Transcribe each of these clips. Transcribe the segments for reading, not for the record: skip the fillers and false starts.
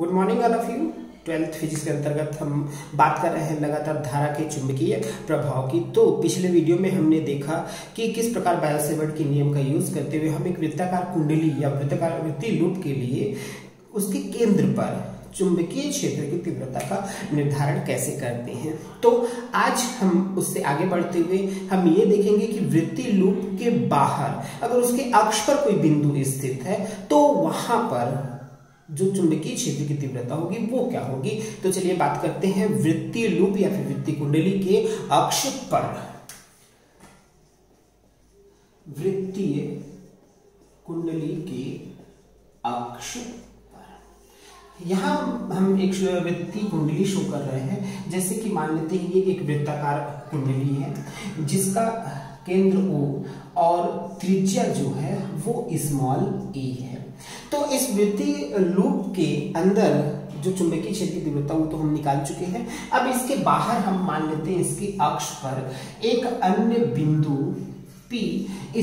Good morning all of you. 12th physics के अंतर्गत हम बात कर रहे हैं लगातार धारा के चुंबकीय प्रभाव की। तो पिछले वीडियो में हमने देखा कि किस प्रकार बायो-सेवर्ट के नियम का यूज करते हुए हम एक वृत्ताकार कुंडली या वृत्ताकार वृत्तीय लूप के लिए उसके केंद्र पर चुंबकीय क्षेत्र की तीव्रता का निर्धारण कैसे करते हैं। तो आज हम उससे आगे बढ़ते हुए हम ये देखेंगे कि वृत्तीय लूप के बाहर अगर उसके अक्ष पर कोई बिंदु स्थित है तो वहां पर जो चुंबकीय क्षेत्र की तीव्रता होगी वो क्या होगी। तो चलिए बात करते हैं वृत्तीय लूप या फिर वृत्तीय कुंडली के अक्ष पर। वृत्तीय कुंडली के अक्ष पर यहां हम एक वृत्तीय कुंडली शो कर रहे हैं। जैसे कि मान लेते हैं ये एक वृत्ताकार कुंडली है जिसका केंद्र O और त्रिज्या जो है वो स्मॉल a है। तो इस वृत्तीय लूप के अंदर जो चुंबकीय क्षेत्र की तीव्रता वो तो हम निकाल चुके हैं। अब इसके बाहर हम मान लेते हैं इसके अक्ष पर एक अन्य बिंदु P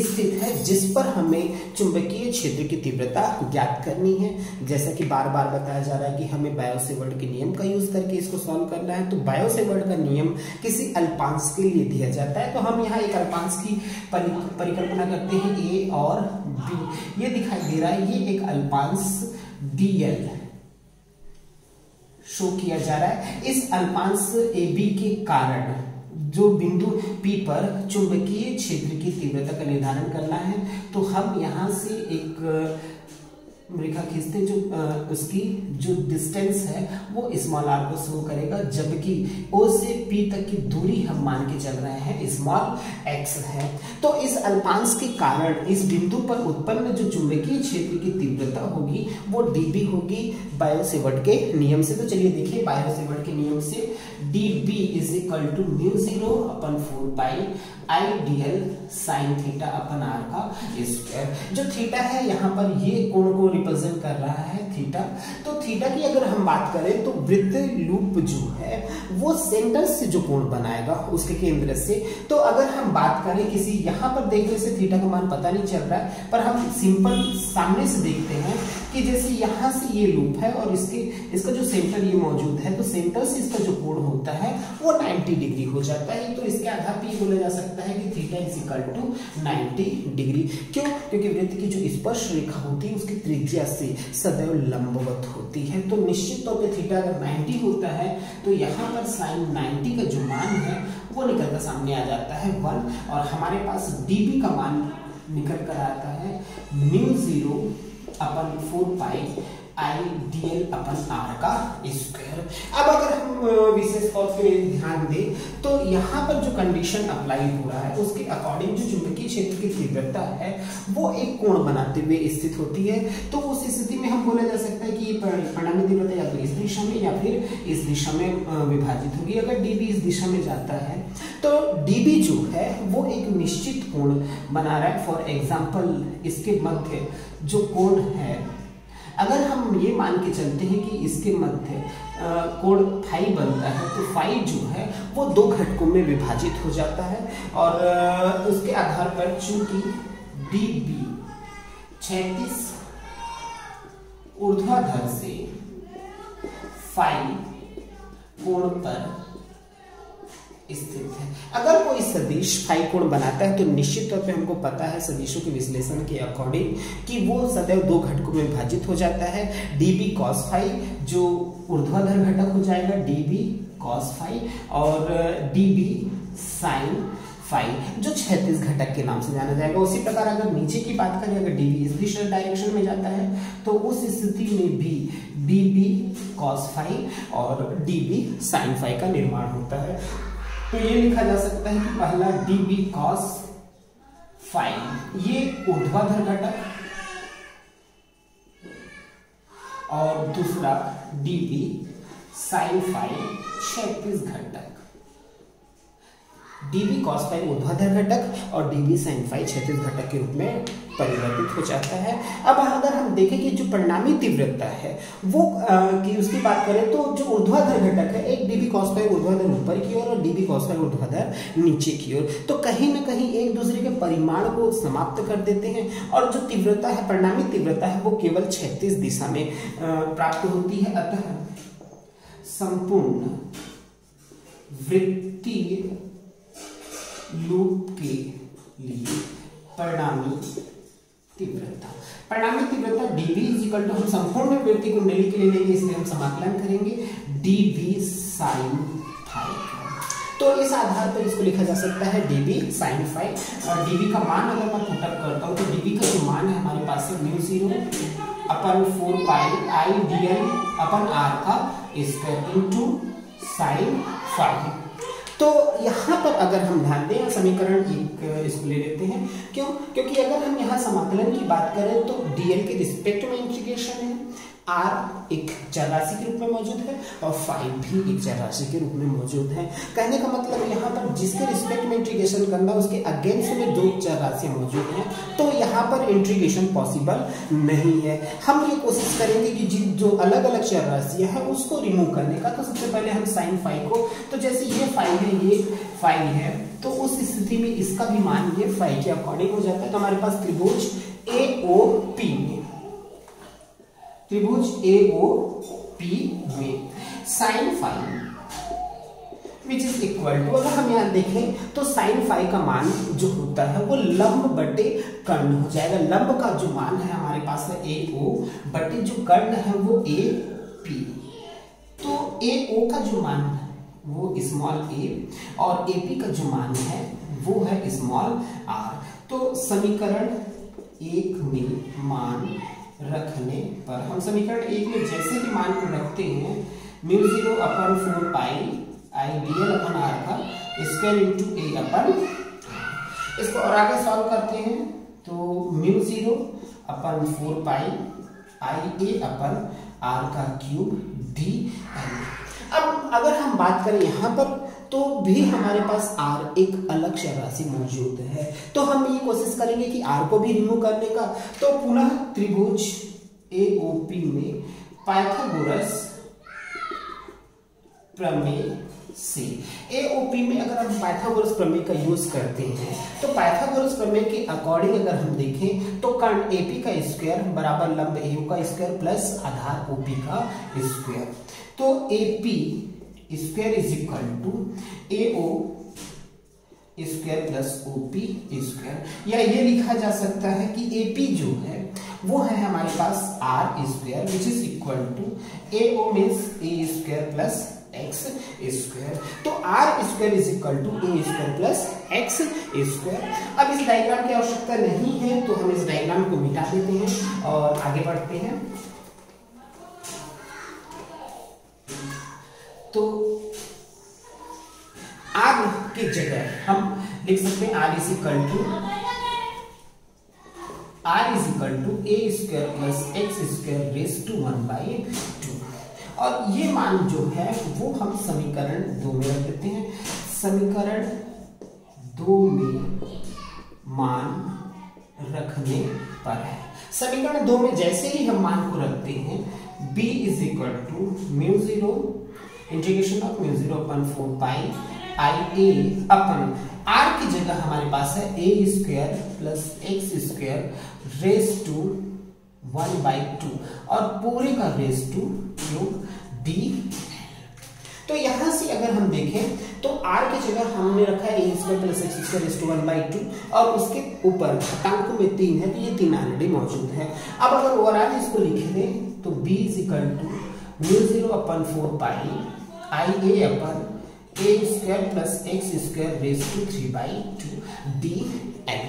स्थित है जिस पर हमें चुंबकीय क्षेत्र की तीव्रता ज्ञात करनी है। जैसा कि बार बार बताया जा रहा है कि हमें बायो-सेवर्ट के नियम का यूज करके इसको सॉल्व करना है। तो बायो-सेवर्ट का नियम किसी अल्पांश के लिए दिया जाता है। तो हम यहाँ एक अल्पांश की परिकल्पना करते हैं A और B। ये दिखाई दे रहा है ये एक अल्पांश dl शो किया जा रहा है। इस अल्पांश AB के कारण जो बिंदु P पर चुंबकीय क्षेत्र की तीव्रता का निर्धारण करना है। तो हम यहां से एक रेखा खींचते जो उसकी जो डिस्टेंस है वो स्मॉल r को शो करेगा, जबकि O से P तक की दूरी हम मान के चल रहे हैं स्मॉल x है। तो इस अल्पांश के कारण इस बिंदु पर उत्पन्न जो चुंबकीय क्षेत्र की तीव्रता होगी वो dB होगी बायो-सेवर्ट के नियम से। तो चलिए देखिए बायो-सेवर्ट के नियम से dB is equal to μ0/4 pi IDL sin theta अपन r का स्क्वायर। जो थीटा है यहाँ पर ये कोण को रिप्रेजेंट कर रहा है थीटा। तो थीटा की अगर हम बात करें तो वृत्तीय लूप जो है वो सेंटर से जो कोण बनाएगा उसके केंद्र से। तो अगर हम बात करें किसी यहाँ पर देखने से थीटा का मान पता नहीं चल रहा है, पर हम सिंपल सामने से देखते हैं कि जैसे यहाँ से ये लूप है और इसका जो सेंटर ये मौजूद है, तो सेंटर से इसका जो कोण होता है वो 90 डिग्री हो जाता है। तो इसके आधार पर ये बोला जा सकता है कि theta is equal to 90 degree. क्यों? क्योंकि वृत्त की जो स्पर्श रेखा होती है उसकी त्रिज्या से सदैव लंबवत होती है। तो निश्चित तौर पे थीटा अगर 90 होता है तो यहाँ पर साइन 90 का जो मान है वो निकल कर सामने आ जाता है 1, और हमारे पास dB का मान निकल कर आता है μ0/4 पाई IDL अपन r का स्क्वायर। अब अगर हम विशेष तौर पे ध्यान दें तो यहाँ पर जो कंडीशन अप्लाई हो रहा है उसके अकॉर्डिंग जो चुंबकीय क्षेत्र की तीव्रता है वो एक कोण बनाते हुए स्थित होती है। तो उस स्थिति में हम बोला जा सकता है कि ये परिणामी तीव्रता या तो इस दिशा में या फिर इस दिशा में विभाजित होगी। अगर dB इस दिशा में जाता है तो dB जो है वो एक निश्चित कोण बना रहा है। फॉर एग्जाम्पल इसके मध्य जो कोण है, अगर हम ये मान के चलते हैं कि इसके मध्य कोण फाई बनता है तो फाई जो है वो 2 घटकों में विभाजित हो जाता है। और उसके आधार पर चूंकि dB क्षैतिज ऊर्ध्वाधर से फाई कोण पर स्थित है। अगर कोई सदिश फाई कोण बनाता है तो निश्चित तौर पे हमको पता है सदिशों के विश्लेषण के अकॉर्डिंग कि वो सदैव 2 घटकों में विभाजित हो जाता है। dB cos फाई जो ऊर्ध्वाधर घटक हो जाएगा dB cos फाई, और dB sin फाई जो क्षैतिज घटक के नाम से जाना जाएगा। उसी प्रकार अगर नीचे की बात करें, अगर dB इस दिशा डायरेक्शन में जाता है तो उस स्थिति में भी dB cos फाई और dB sin फाई का निर्माण होता है। तो ये लिखा जा सकता है कि पहला dB cos फाई ये ऊर्ध्वाधर घटक और दूसरा dB sin फाई क्षैतिज घटक। dB cos फाई ऊर्ध्वाधर घटक और dB sin फाई क्षैतिज घटक के रूप में परिवर्तित हो जाता है। अब अगर हम देखें कि जो परिणामी तीव्रता है वो कि उसकी बात करें तो जो ऊर्ध्वाधर घटक है एक dB cos फाई ऊर्ध्वाधर ऊपर की ओर और dB cos फाई ऊर्ध्वाधर नीचे की ओर, तो कहीं ना कहीं एक दूसरे के परिमाण को समाप्त कर देते हैं और जो तीव्रता है परिणामी तीव्रता है वो केवल क्षैतिज दिशा में प्राप्त होती है। अतः संपूर्ण वृत्तीय लूप के लिए परिणामी तीव्रता dB इक्वल टू, हम संपूर्ण वृत्तीय कुंडली के लिए लेंगे इसलिए हम समाकलन करेंगे dB sin फाई। तो इस आधार पर इसको लिखा जा सकता है dB sin फाई और dB का मान अगर मैं पुटअप करता हूँ तो dB का जो मान है हमारे पास है mu 0 upon 4 pi I dl upon r का स्क्वायर इनटू sin फाई। तो यहाँ पर अगर हम ध्यान दें समीकरण एक इसको ले लेते हैं, क्यों? क्योंकि अगर हम यहाँ समाकलन की बात करें तो dl के रिस्पेक्ट में इंटीग्रेशन है, r एक चर राशि के रूप में मौजूद है और फाई भी एक चर राशि के रूप में मौजूद है। कहने का मतलब यहाँ पर जिसके रिस्पेक्ट में इंटीग्रेशन करना उसके अगेंस्ट में दो चर राशियां मौजूद हैं, तो यहाँ पर इंटीग्रेशन पॉसिबल नहीं है। हम ये कोशिश करेंगे कि जो अलग अलग चर राशियां हैं उसको रिमूव करने का। तो सबसे पहले हम साइन फाई को, तो जैसे ये फाई है ये फाई है तो उस स्थिति में इसका भी मान ये फाई के अकॉर्डिंग हो जाता है। तो हमारे पास त्रिभुज AOP में sine phi which is equal to, अगर हम यहाँ देखें तो साइन फाई का मान जो होता है वो लंब बटे कर्ण हो जाएगा। लंब का जो मान है हमारे पास है AO बटे जो कर्ण है वो AP। तो AO का जो मान है वो स्मॉल a और AP का जो मान है वो है स्मॉल r। तो समीकरण 1 में मान रखने पर, हम समीकरण 1 में जैसे भी मान को रखते हैं mu 0 upon 4 pi I dl upon r का स्क्वायर इंटू a अपन, इसको और आगे सॉल्व करते हैं तो mu 0 upon 4 pi I a upon r का क्यूब dl। अब अगर हम बात करें यहाँ पर तो भी हमारे पास r एक अलग चर राशि मौजूद है, तो हम ये कोशिश करेंगे कि r को भी रिमूव करने का। तो पुनः त्रिभुज AOP में पाइथागोरस प्रमेय से, AOP में अगर हम पाइथागोरस प्रमेय का यूज करते हैं तो पाइथागोरस प्रमेय के अकॉर्डिंग अगर हम देखें तो कर्ण AP का स्क्वायर बराबर लंब AO का स्क्वायर प्लस आधार OP का स्क्वायर। तो AP square is equal to AO square plus OP square, या ये लिखा जा सकता है कि AP जो है वो है हमारे पास R square which is equal to AO means A square plus x square. तो R square is equal to A square plus x square. अब इस डायग्राम की आवश्यकता नहीं है तो हम इस डायग्राम को मिटा देते हैं और आगे बढ़ते हैं। तो R की जगह हम लिख सकते हैं R is equal to A square plus x square raise to 1/2 और ये मान जो है वो हम समीकरण 2 में रख देते हैं। समीकरण 2 में मान रखने पर है, समीकरण 2 में जैसे ही हम मान को रखते हैं b is equal to mu 0 integration of mu 0 upon 4 pi I a upon r की जगह हमारे पास है a square plus x square raise to 1/2 और पूरे का रेज टू क्यूब d। तो यहां से अगर हम देखें तो r की जगह हमने रखा है a square plus x square raise to 1/2 और उसके ऊपर घातांकों में 3 है तो ये 3 ऑलरेडी मौजूद है। अब अगर ओवरऑल इसको लिख दें तो b is equal to mu 0 upon 4 pi I a upon a square plus x square raise to 3/2 dl।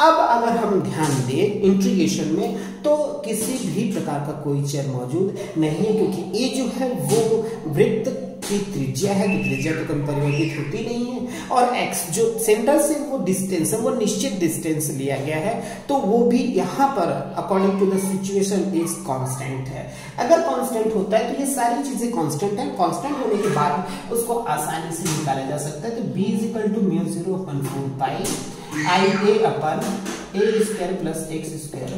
अब अगर हम ध्यान दें इंटीग्रेशन में तो किसी भी प्रकार का कोई चर मौजूद नहीं है, क्योंकि a जो है वो वृत्त की त्रिज्या है, तो त्रिज्या तो कभी परिवर्तित होती नहीं है, और x जो सेंटर से वो डिस्टेंस है वो निश्चित डिस्टेंस लिया गया है, तो वो भी यहाँ पर according to the situation is constant है। अगर कांस्टेंट होता है तो ये सारी चीजें कांस्टेंट है, कांस्टेंट होने के बाद उसको आसानी से निकाला जा सकता है। तो b equal to mu 0 upon 4 pi IA upon a square plus x square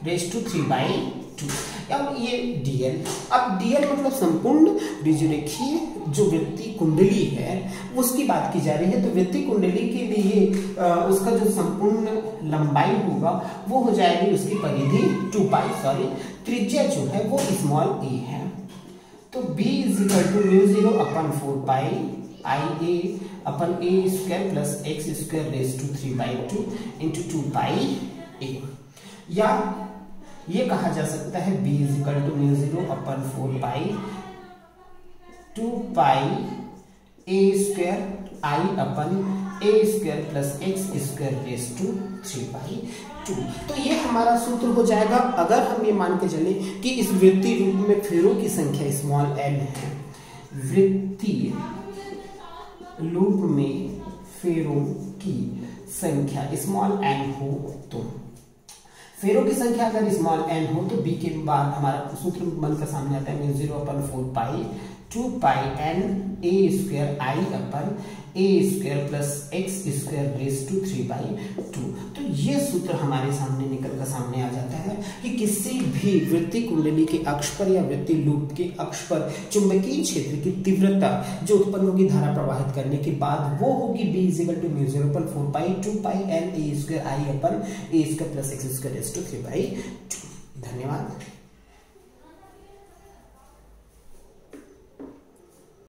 raise to 3/2। अब ये dl, अब dl मतलब संपूर्ण बीजरेखीय जो वृत्तीय कुंडली है उसकी बात की जा रही है। तो वृत्तीय कुंडली के लिए उसका जो संपूर्ण लंबाई होगा वो हो जाएगी उसकी परिधि 2 पाई, सॉरी त्रिज्या जो है वो स्मॉल a है। तो b is equal to mu 0 upon 4 pi IA upon a square plus x square raise to 3/2 into 2 pi a, या ये कहा जा सकता है b is equal to mu 0 upon 4 pi 2 pi a square i upon a square plus x square raise to 3/2। तो ये हमारा सूत्र हो जाएगा अगर हम ये मान के चले कि इस वृत्तीय रूप में फेरों की संख्या स्मॉल n है। वृत्तीय लूप में फेरों की संख्या स्मॉल n हो तो फेरों की संख्या अगर स्मॉल n हो तो b के बाद हमारा सूत्र बनकर सामने आता है mu 0 upon 4 pi 2 pi n a square i upon a square plus x square raise to 3/2। तो ये सूत्र हमारे सामने निकल कर सामने आ जाता है कि किसी भी वृत्तीय कुंडली के अक्ष पर या वृत्तीय लूप के अक्ष पर चुंबकीय क्षेत्र की तीव्रता जो उत्पन्न होगी धारा प्रवाहित करने के बाद वो होगी b is equal to mu 0 upon 4 pi 2 pi n a square i upon a square plus x square raise to 3/2। धन्यवाद।